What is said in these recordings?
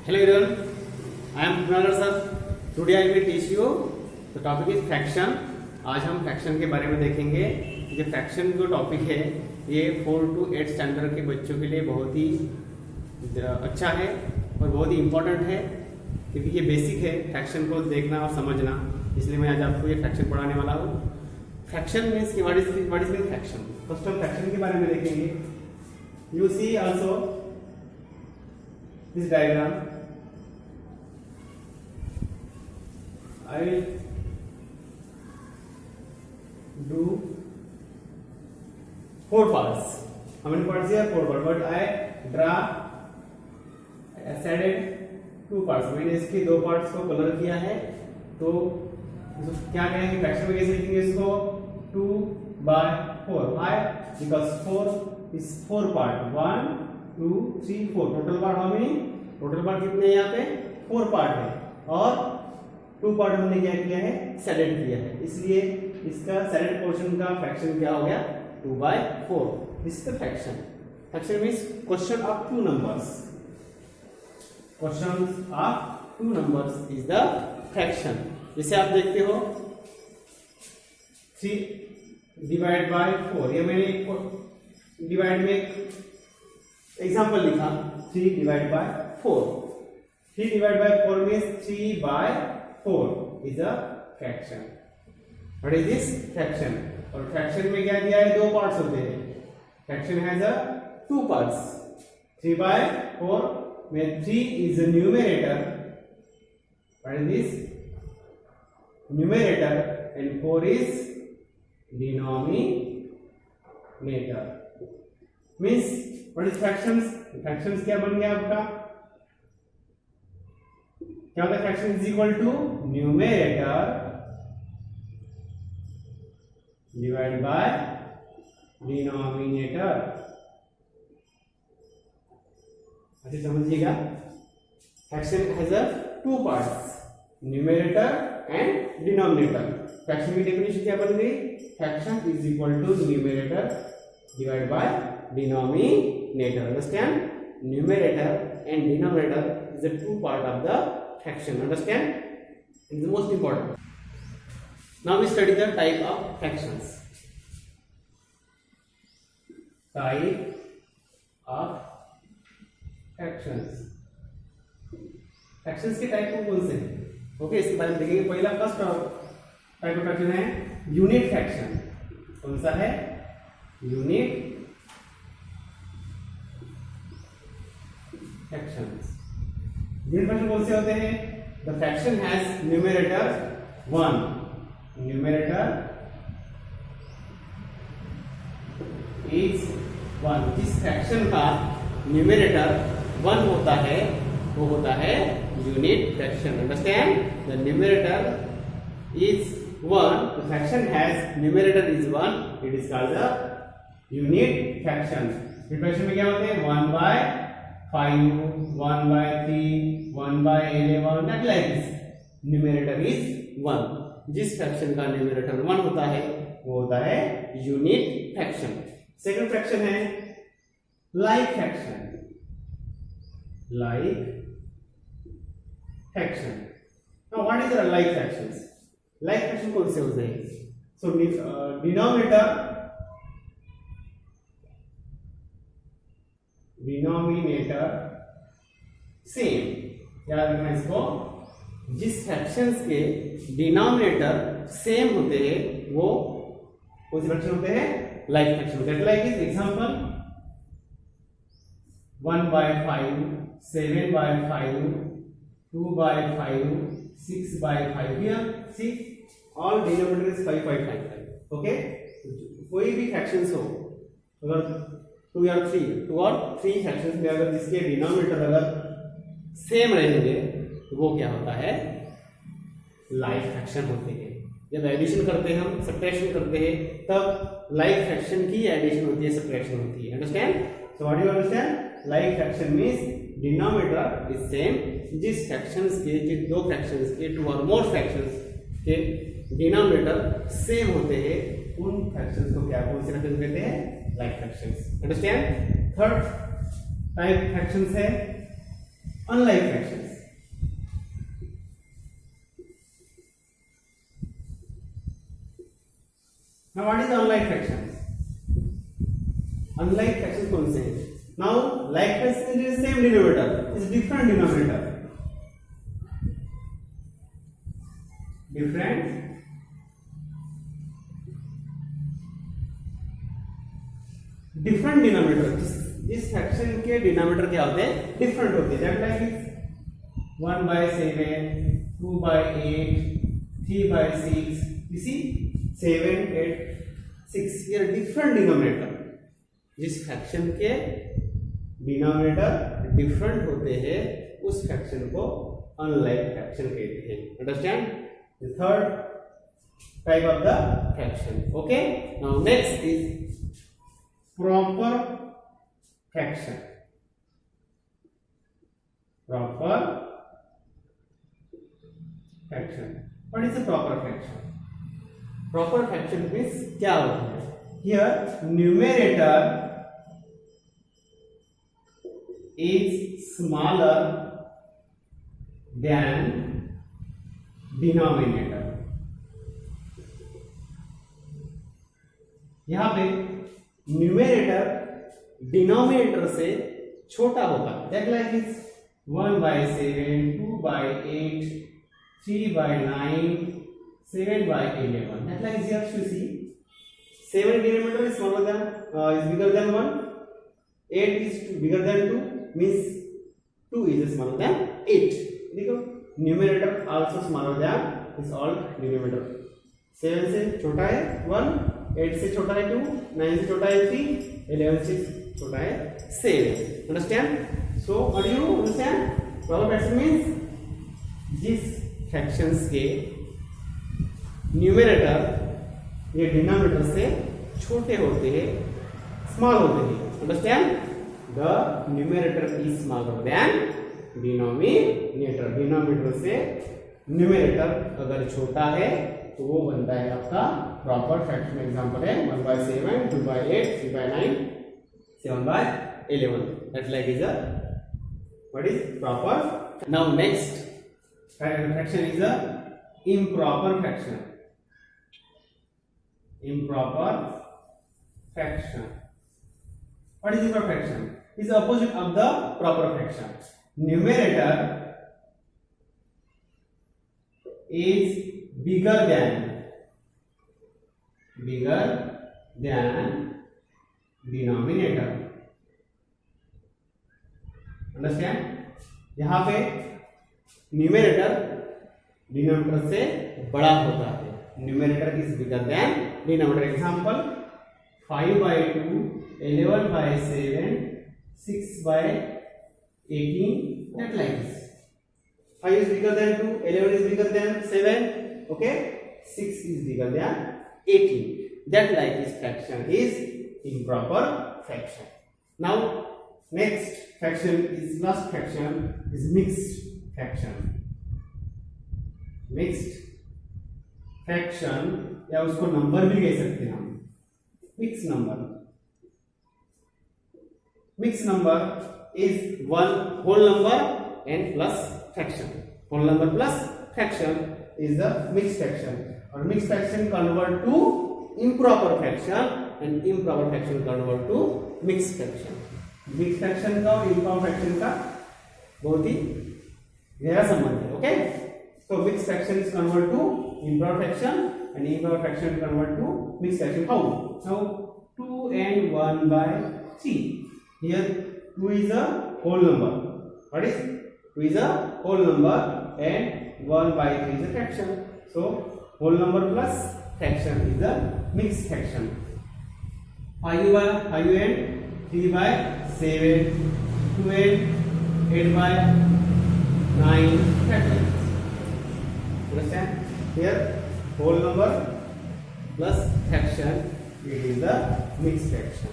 Hello everyone, I am Kunal sir. Today I will teach you the topic is fraction. आज हम fraction के बारे में देखेंगे। ये फ्रैक्शन जो टॉपिक है ये 4 to 8 स्टैंडर्ड के बच्चों के लिए बहुत ही अच्छा है और बहुत ही इम्पोर्टेंट है, क्योंकि ये बेसिक है फ्रैक्शन को देखना और समझना। इसलिए मैं आज आपको ये फ्रैक्शन पढ़ाने वाला हूँ। फ्रैक्शन मीन्स कि what is mean fraction. First हम फ्रैक्शन के बारे में देखेंगे। You see also this diagram. I will do 4 parts. How many parts here? 4 parts. But I added 2 parts. मैंने इसके 2 parts को कलर किया है। तो क्या कहेंगे फ्रैक्शन में कैसे लिखेंगे इसको? 2/4. Why? Because 4 is 4 part. 1, 2, 3, 4. Total part how many? Total part कितने हैं यहाँ पे? 4 part है और 2 पार्ट हमने क्या किया है? सैडेड किया है। इसलिए इसका सैडेड पोर्शन का फ्रैक्शन क्या हो गया? 2/4. This is the fraction. Fraction means question of 2 numbers. Question of 2 numbers is the fraction. जैसे आप देखते हो 3/4। ये मैंने डिवाइड में एग्जांपल लिखा 3/4। 3/4 means 3/4 is a fraction. What is this? Fraction. और fraction में क्या दिया है? 2 parts होते हैं। Fraction has a 2 parts. 3/4 में 3 is a numerator. What is this? Numerator and 4 is denominator. Means what is fractions? Fractions क्या बन गया आपका? क्या होता है? Fraction is equal to numerator divide by denominator. अच्छा समझिएगा, fraction has a 2 parts, numerator and denominator. Fraction की डेफिनेशन क्या बन गई? Fraction is equal to numerator divide by denominator. Understand? Numerator and denominator is a 2 part of the fraction. Understand? It is the most important. Now we study the type of fractions. Type of fractions. Fractions के type कौन से हैं? Okay, इसके बारे में देखेंगे। पहला first type of fraction है यूनिट फ्रैक्शन। कौन सा है? Unit fractions. यूनिट फ्रैक्शन कौन से होते हैं? The fraction has numerator 1, numerator is 1। जिस फ्रैक्शन का न्यूमरेटर 1 होता है वो होता है unit fraction. Understand? The numerator is 1, the fraction has numerator is 1, it is called the unit fraction. Unit fraction में क्या होते हैं? 1/5, 1/3, 1/11, that like this. Numerator is 1. जिस फ्रैक्शन का न्यूमरेटर 1 होता है वो होता है यूनिट फ्रैक्शन। सेकंड फ्रैक्शन है like fraction. Like fraction. Now what is the like fractions? Like fraction कौन से होते हैं? सो डिनोमिनेटर सेम। याद रखना इसको। जिस फ्रैक्शंस के डिनोमिनेटर सेम होते हैं वो कौन से फ्रैक्शन होते हैं? लाइक फ्रैक्शन होते हैं। Like is example 1/5, 7/5, 2/5, 6/5। Here see all denominator is 5, 5, 5, 5। Okay, कोई भी फ्रैक्शंस हो, अगर 2 या 3 फ्रैक्शंस में अगर जिसके डिनोमिनेटर अगर सेम रहेंगे तो वो क्या होता है? लाइक फ्रैक्शन होते हैं। जब एडिशन करते हैं, हम सब्ट्रैक्शन करते हैं, तब लाइक फ्रैक्शन की एडिशन होती है, सब्ट्रैक्शन होती है। Understand? So what you understand? Like fraction means denominator is same. जिस फ्रैक्शंस के, जिन 2 फ्रैक्शंस के, 2 और मोर फ्रैक्शंस के डिनोमिनेटर सेम होते हैं, उन फ्रैक्शंस को क्या, कौन से फ्रैक्शन कहते हैं? Like fractions. Understand? Third type fractions है unlike fractions. Now what is the unlike fractions? Unlike fractions कौन से हैं? Now like fraction is same denominator, is different denominator. Different denominator. इस फ्रैक्शन के डिनोमिनेटर क्या होते हैं? डिफरेंट होते हैं. That like 1/7, 2/8, 3/6. You see 7, 8, 6 here different denominator. जिस फ्रैक्शन के डिनोमिनेटर डिफरेंट होते हैं उस फ्रैक्शन को अनलाइक फ्रैक्शन कहते हैं. Understand? The third type of the fraction. Okay. Now next is proper fraction. Proper fraction. What is a proper fraction? Proper fraction means क्या होता है? Here numerator is smaller than denominator. यहां पे numerator denominator से छोटा होगा. That like is 1/7, 2/8, 3/9, 7/11. That like is you see 7 denominator is smaller than is bigger than 1, 8 is bigger than 2, means 2 is smaller than 8. देखो numerator also smaller than is all denominator. 7 से छोटा है 1, 8 से छोटा है 2, 9 से छोटा है 3, 11 से छोटा है 7. Understand? So what do you understand? Proper fraction means जिस fractions के numerator ये denominator से छोटे होते हैं, small होते हैं. Understand? The numerator is smaller than denominator. Denominator से न्यूमेरेटर अगर छोटा है तो वो बनता है आपका प्रॉपर फ्रैक्शन. एग्जांपल है 1/7, 2/8, 3/9, 7/11. That like is a what is proper. Now next fraction is a improper fraction. Improper fraction. What is improper fraction? Is opposite of the proper fraction. Numerator is bigger than denominator. Understand? यहाँ पे numerator denominator से बड़ा होता है. Numerator is bigger than denominator. Example 5/2, 11/7, 6/18. That like this. 5 is bigger than 2, 11 is bigger than 7, okay, 6 is bigger than 18. That like this fraction is improper fraction. Now next fraction is last fraction is mixed fraction. Mixed fraction या उसको number भी कह सकते हैं हम. Mixed number. Mixed number is one whole number and plus fraction. Whole number plus fraction is the mixed fraction. और mixed fraction convert to improper fraction and improper fraction convert to mixed fraction. Mixed fraction का और improper fraction का बहुत ही गहरा संबंध है. Okay? So mixed fraction is convert to improper fraction and improper fraction convert to mixed fraction. How? Now 2 and 1/3. Here 2 is a whole number. What is 2 is a whole number and 1/3 is a fraction. So whole number plus fraction is the mixed fraction. 5 and 3/7, 2 and 8/9 fraction. Understand? Here whole number plus fraction, it is the mixed fraction.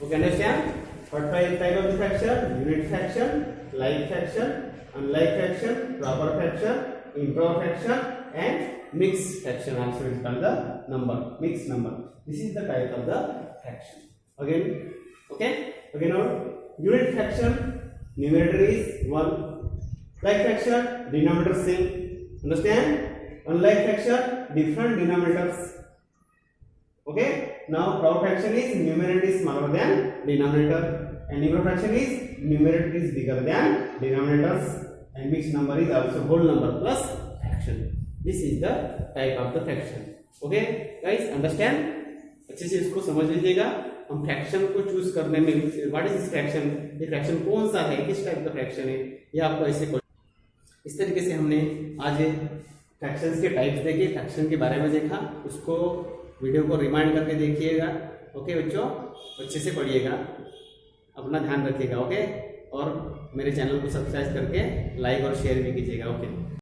Okay, understand? What type of the fraction? Unit fraction, like fraction, unlike fraction, proper fraction, improper fraction, and mixed fraction. Also is called the number, mixed number. This is the type of the fraction. Again, okay. Again, our unit fraction numerator is 1, Like fraction, denominator same. Understand? Unlike fraction, different denominators. Okay. Now proud fraction is numerator is smaller than denominator, and numerator fraction is numerator is bigger than denominators, and mixed number is also whole number plus fraction. This is the type of the fraction. Okay, guys, understand? अच्छे से इसको समझ लीजिएगा. हम fraction को choose करने में what is this fraction, ये फ्रैक्शन कौन सा है, किस टाइप का फ्रैक्शन है, ये आपको ऐसे इस तरीके से हमने आज फ्रैक्शंस के टाइप्स देखे, फ्रैक्शन के बारे में देखा. उसको वीडियो को रिमाइंड करके देखिएगा. ओके बच्चों, अच्छे से पढ़िएगा, अपना ध्यान रखिएगा. ओके, और मेरे चैनल को सब्सक्राइब करके लाइक और शेयर भी कीजिएगा. ओके.